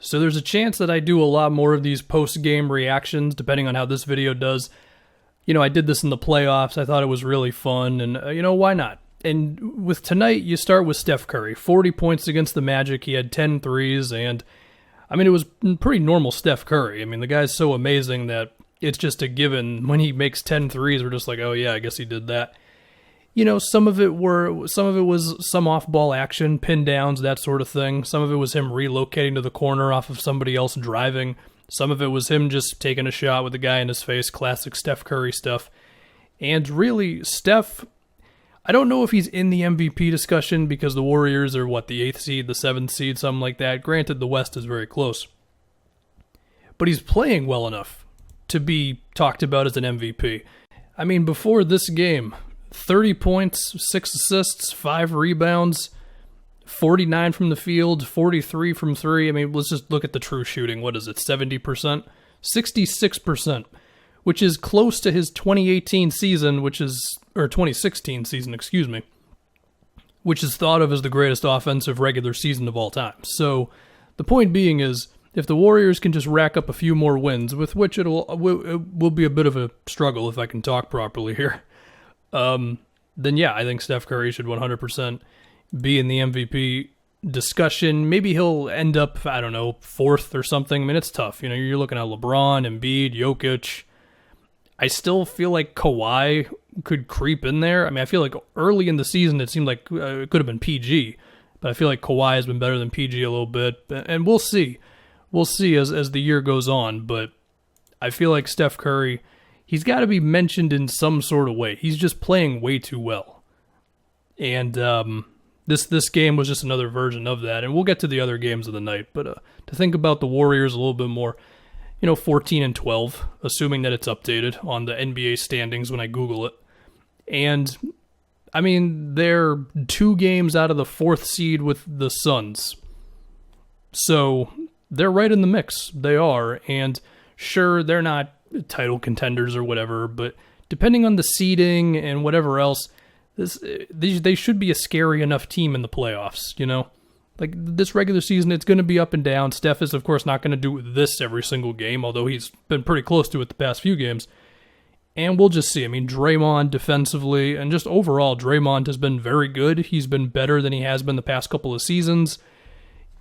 So there's a chance that I do a lot more of these post-game reactions, depending on how this video does. I did this in the playoffs. I thought it was really fun, and, why not? And with tonight, you start with Steph Curry. 40 points against the Magic. He had 10 threes, and, it was pretty normal Steph Curry. the guy's so amazing that it's just a given. When he makes 10 threes, we're just like, oh yeah, I guess he did that. Some of it was some off-ball action, pin downs, that sort of thing. Some of it was him relocating to the corner off of somebody else driving. Some of it was him just taking a shot with the guy in his face, classic Steph Curry stuff. And really, Steph, I don't know if he's in the MVP discussion because the Warriors are, the 8th seed, the 7th seed, something like that. Granted, the West is very close. But he's playing well enough to be talked about as an MVP. Before this game, 30 points, 6 assists, 5 rebounds, 49 from the field, 43 from 3. Let's just look at the true shooting. What is it, 70%? 66%, which is close to his 2018 season, or 2016 season, excuse me, which is thought of as the greatest offensive regular season of all time. So the point being is, if the Warriors can just rack up a few more wins, with which it will be a bit of a struggle if I can talk properly here, then yeah, I think Steph Curry should 100% be in the MVP discussion. Maybe he'll end up, 4th or something. It's tough. You're looking at LeBron, Embiid, Jokic. I still feel like Kawhi could creep in there. I feel like early in the season it seemed like it could have been PG, but I feel like Kawhi has been better than PG a little bit, and we'll see. We'll see as the year goes on, but I feel like Steph Curry, he's got to be mentioned in some sort of way. He's just playing way too well. And this game was just another version of that. And we'll get to the other games of the night. But to think about the Warriors a little bit more, 14-12, assuming that it's updated on the NBA standings when I Google it. And, they're 2 games out of the 4th seed with the Suns. So they're right in the mix. They are. And sure, they're not title contenders or whatever, but depending on the seeding and whatever else, they should be a scary enough team in the playoffs, Like this regular season, it's going to be up and down. Steph is, of course, not going to do this every single game, although he's been pretty close to it the past few games. And we'll just see. Draymond defensively, and just overall, Draymond has been very good. He's been better than he has been the past couple of seasons.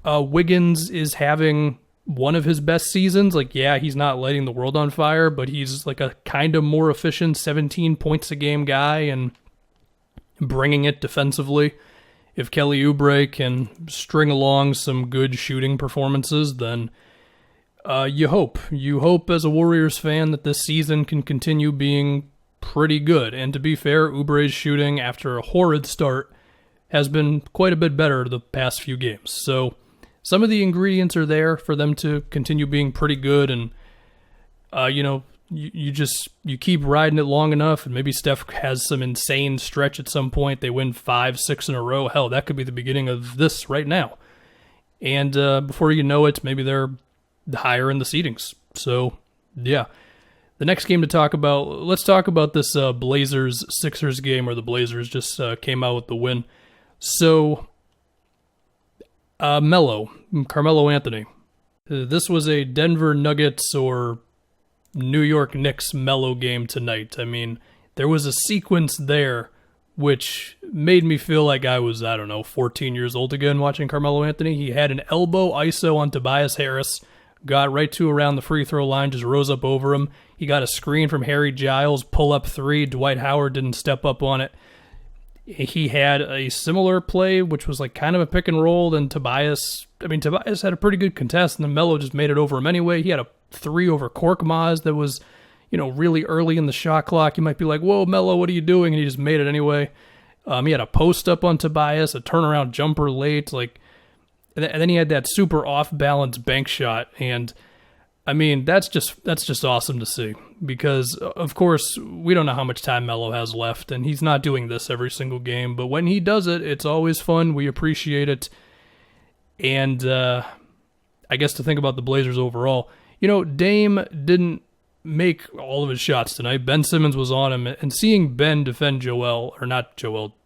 Wiggins is having one of his best seasons. He's not lighting the world on fire, but he's like a kind of more efficient 17 points a game guy and bringing it defensively. If Kelly Oubre can string along some good shooting performances, then you hope as a Warriors fan that this season can continue being pretty good. And to be fair, Oubre's shooting after a horrid start has been quite a bit better the past few games. So some of the ingredients are there for them to continue being pretty good, and you keep riding it long enough, and maybe Steph has some insane stretch at some point. They win 5-6 in a row. Hell, that could be the beginning of this right now. And before you know it, maybe they're higher in the seedings. So, yeah. The next game to talk about, let's talk about this Blazers-Sixers game where the Blazers just came out with the win. So, Melo, Carmelo Anthony. This was a Denver Nuggets or New York Knicks Melo game tonight. There was a sequence there which made me feel like I was, 14 years old again watching Carmelo Anthony. He had an elbow ISO on Tobias Harris, got right to around the free throw line, just rose up over him. He got a screen from Harry Giles, pull-up 3. Dwight Howard didn't step up on it. He had a similar play, which was like kind of a pick and roll, and Tobias had a pretty good contest, and then Melo just made it over him anyway. He had a 3 over Korkmaz that was, really early in the shot clock. You might be like, whoa, Melo, what are you doing? And he just made it anyway. He had a post up on Tobias, a turnaround jumper late, and then he had that super off-balance bank shot, and that's just awesome to see, because of course we don't know how much time Melo has left, and he's not doing this every single game, but when he does it, it's always fun. We appreciate it. And I guess to think about the Blazers overall, Dame didn't make all of his shots tonight. Ben Simmons was on him, and seeing Ben defend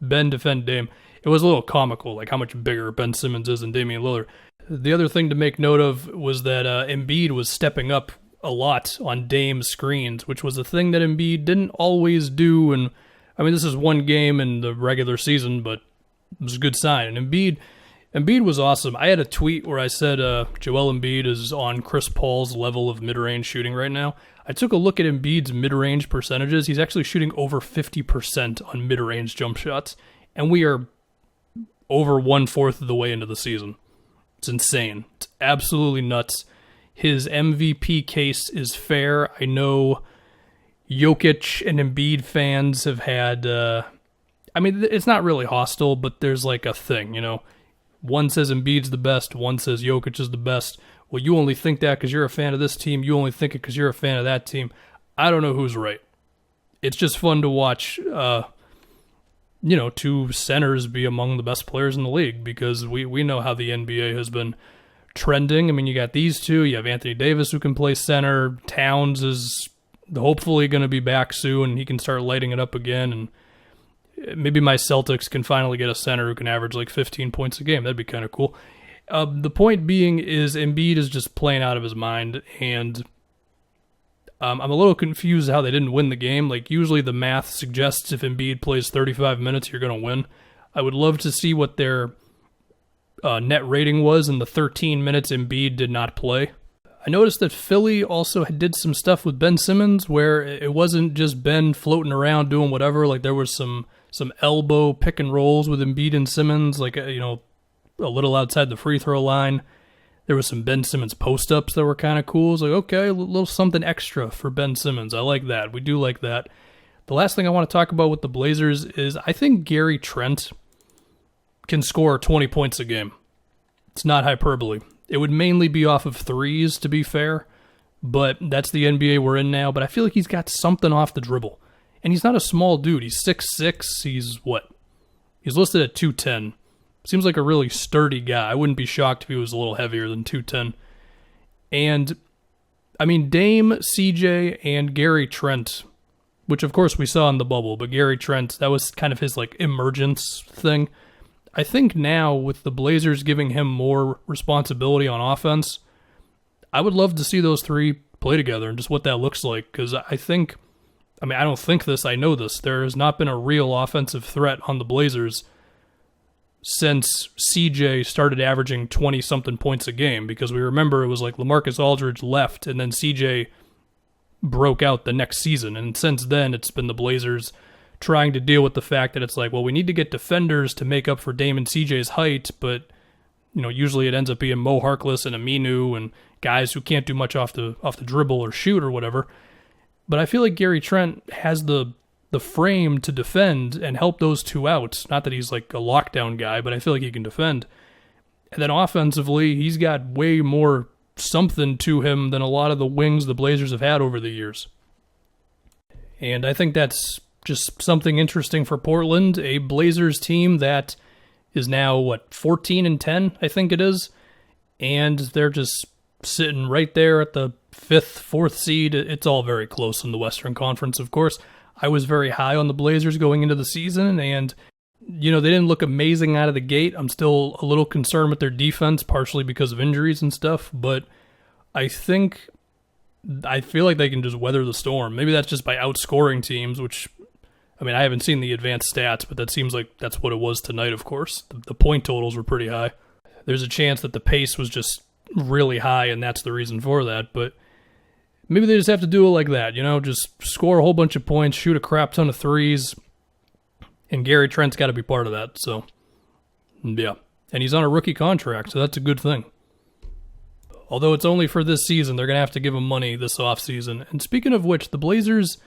Ben defend Dame, it was a little comical, like how much bigger Ben Simmons is than Damian Lillard. The other thing to make note of was that Embiid was stepping up a lot on Dame's screens, which was a thing that Embiid didn't always do. And I mean, this is one game in the regular season, but it was a good sign. And Embiid was awesome. I had a tweet where I said Joel Embiid is on Chris Paul's level of mid-range shooting right now. I took a look at Embiid's mid-range percentages. He's actually shooting over 50% on mid-range jump shots, and we are over 1/4 of the way into the season. It's insane. It's absolutely nuts. His MVP case is fair. I know Jokic and Embiid fans have had, I mean, it's not really hostile, but there's like a thing, you know. One says Embiid's the best, one says Jokic is the best. Well, you only think that because you're a fan of this team. You only think it because you're a fan of that team. I don't know who's right. It's just fun to watch, two centers be among the best players in the league, because we know how the NBA has been trending. I mean, you got these two. You have Anthony Davis who can play center. Towns is hopefully going to be back soon, and he can start lighting it up again. And maybe my Celtics can finally get a center who can average like 15 points a game. That'd be kind of cool. The point being is Embiid is just playing out of his mind, and I'm a little confused how they didn't win the game. Like, usually the math suggests if Embiid plays 35 minutes, you're going to win. I would love to see what their net rating was in the 13 minutes Embiid did not play. I noticed that Philly also did some stuff with Ben Simmons where it wasn't just Ben floating around doing whatever. Like, there was some elbow pick and rolls with Embiid and Simmons, like, a little outside the free throw line. There was some Ben Simmons post-ups that were kind of cool. It's like, okay, a little something extra for Ben Simmons. I like that. We do like that. The last thing I want to talk about with the Blazers is I think Gary Trent can score 20 points a game. It's not hyperbole. It would mainly be off of threes, to be fair, but that's the NBA we're in now. But I feel like he's got something off the dribble. And he's not a small dude. He's 6'6". He's listed at 210. Seems like a really sturdy guy. I wouldn't be shocked if he was a little heavier than 210. And, I mean, Dame, CJ, and Gary Trent, which of course we saw in the bubble, but Gary Trent, that was kind of his like emergence thing. I think now with the Blazers giving him more responsibility on offense, I would love to see those three play together and just what that looks like, because I don't think this, I know this. There has not been a real offensive threat on the Blazers since CJ started averaging 20-something points a game, because we remember it was like LaMarcus Aldridge left, and then CJ broke out the next season. And since then, it's been the Blazers trying to deal with the fact that it's like, well, we need to get defenders to make up for Dame and CJ's height, but usually it ends up being Mo Harkless and Aminu and guys who can't do much off the dribble or shoot or whatever. But I feel like Gary Trent has the frame to defend and help those two out. Not that he's like a lockdown guy, but I feel like he can defend. And then offensively, he's got way more something to him than a lot of the wings the Blazers have had over the years. And I think that's just something interesting for Portland, a Blazers team that is now, 14-10, I think it is. And they're just sitting right there at the 5th, 4th seed. It's all very close in the Western Conference, of course. I was very high on the Blazers going into the season, and, they didn't look amazing out of the gate. I'm still a little concerned with their defense, partially because of injuries and stuff, but I feel like they can just weather the storm. Maybe that's just by outscoring teams, which, I haven't seen the advanced stats, but that seems like that's what it was tonight, of course. The point totals were pretty high. There's a chance that the pace was just really high, and that's the reason for that, but maybe they just have to do it like that, just score a whole bunch of points, shoot a crap ton of threes, and Gary Trent's got to be part of that, so, yeah. And he's on a rookie contract, so that's a good thing. Although it's only for this season, they're going to have to give him money this offseason. And speaking of which, the Blazers,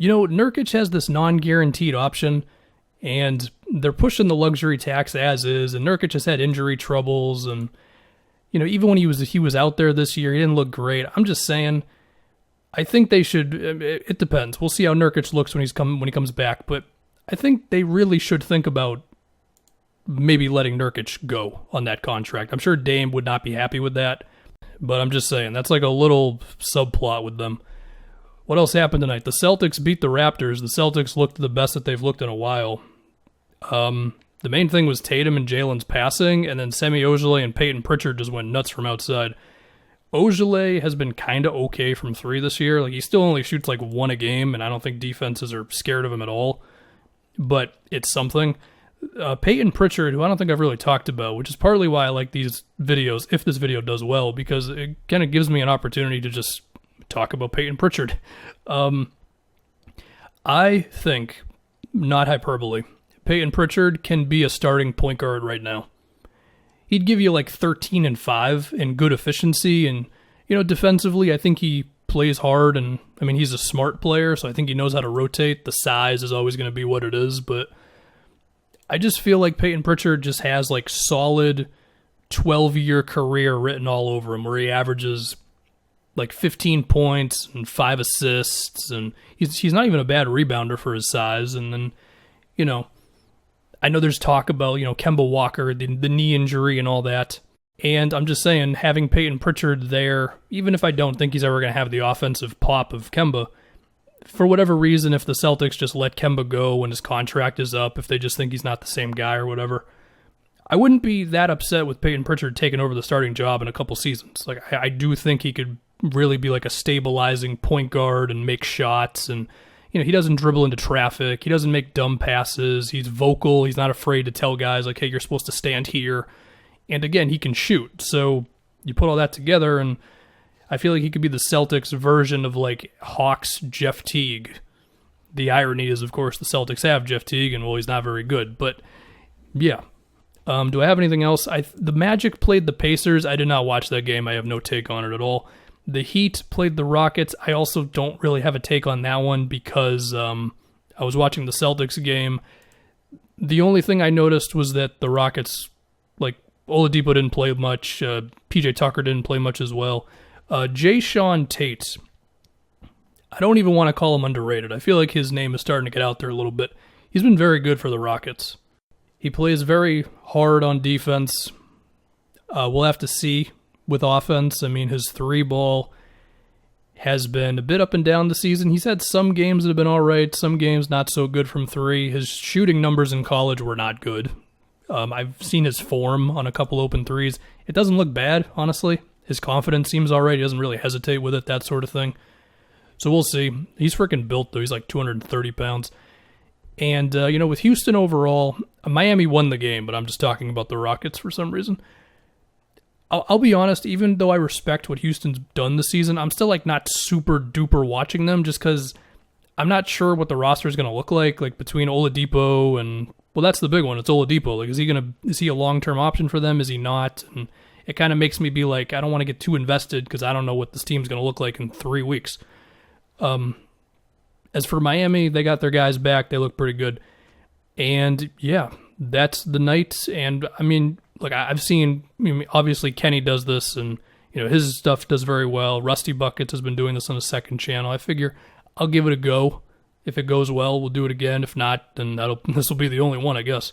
Nurkic has this non-guaranteed option, and they're pushing the luxury tax as is, and Nurkic has had injury troubles, and even when he was out there this year, he didn't look great. I'm just saying, I think they should. It depends. We'll see how Nurkic looks when he comes back. But I think they really should think about maybe letting Nurkic go on that contract. I'm sure Dame would not be happy with that, but I'm just saying that's like a little subplot with them. What else happened tonight? The Celtics beat the Raptors. The Celtics looked the best that they've looked in a while. The main thing was Tatum and Jalen's passing, and then Semi Ojeleye and Peyton Pritchard just went nuts from outside. Ojeleye has been kind of okay from three this year. Like, he still only shoots like one a game, and I don't think defenses are scared of him at all. But it's something. Peyton Pritchard, who I don't think I've really talked about, which is partly why I like these videos, if this video does well, because it kind of gives me an opportunity to just talk about Peyton Pritchard. I think, not hyperbole, Peyton Pritchard can be a starting point guard right now. He'd give you like 13 and 5 in good efficiency, and defensively, I think he plays hard, and I mean, he's a smart player, so I think he knows how to rotate. The size is always going to be what it is, but I just feel like Peyton Pritchard just has like solid 12-year career written all over him, where he averages like 15 points and 5 assists, and he's not even a bad rebounder for his size. And then, I know there's talk about, Kemba Walker, the knee injury and all that. And I'm just saying, having Peyton Pritchard there, even if I don't think he's ever going to have the offensive pop of Kemba, for whatever reason, if the Celtics just let Kemba go when his contract is up, if they just think he's not the same guy or whatever, I wouldn't be that upset with Peyton Pritchard taking over the starting job in a couple seasons. Like, I do think he could really be like a stabilizing point guard and make shots, and he doesn't dribble into traffic, he doesn't make dumb passes, he's vocal, he's not afraid to tell guys like, hey, you're supposed to stand here, and again, he can shoot. So you put all that together, and I feel like he could be the Celtics version of like Hawks Jeff Teague. The irony is, of course, the Celtics have Jeff Teague, and well, he's not very good, but yeah. Do I have anything else? The Magic played the Pacers. I did not watch that game. I have no take on it at all. The Heat played the Rockets. I also don't really have a take on that one because I was watching the Celtics game. The only thing I noticed was that the Rockets, like, Oladipo didn't play much. PJ Tucker didn't play much as well. Jae'Sean Tate, I don't even want to call him underrated. I feel like his name is starting to get out there a little bit. He's been very good for the Rockets. He plays very hard on defense. We'll have to see with offense. I mean, his three ball has been a bit up and down this season. He's had some games that have been all right, some games not so good from three. His shooting numbers in college were not good. I've seen his form on a couple open threes. It doesn't look bad, honestly. His confidence seems all right. He doesn't really hesitate with it, that sort of thing. So we'll see. He's freaking built, though. He's like 230 pounds. And, with Houston overall, Miami won the game, but I'm just talking about the Rockets for some reason. I'll be honest, even though I respect what Houston's done this season, I'm still like not super duper watching them just because I'm not sure what the roster is going to look like between Oladipo and, well, that's the big one. It's Oladipo. Like, is he a long-term option for them? Is he not? And it kind of makes me be like, I don't want to get too invested because I don't know what this team's going to look like in 3 weeks. As for Miami, they got their guys back. They look pretty good. And, yeah, that's the night. And, I mean, like, I've seen, obviously Kenny does this, and, his stuff does very well. Rusty Buckets has been doing this on his second channel. I figure I'll give it a go. If it goes well, we'll do it again. If not, then this will be the only one, I guess.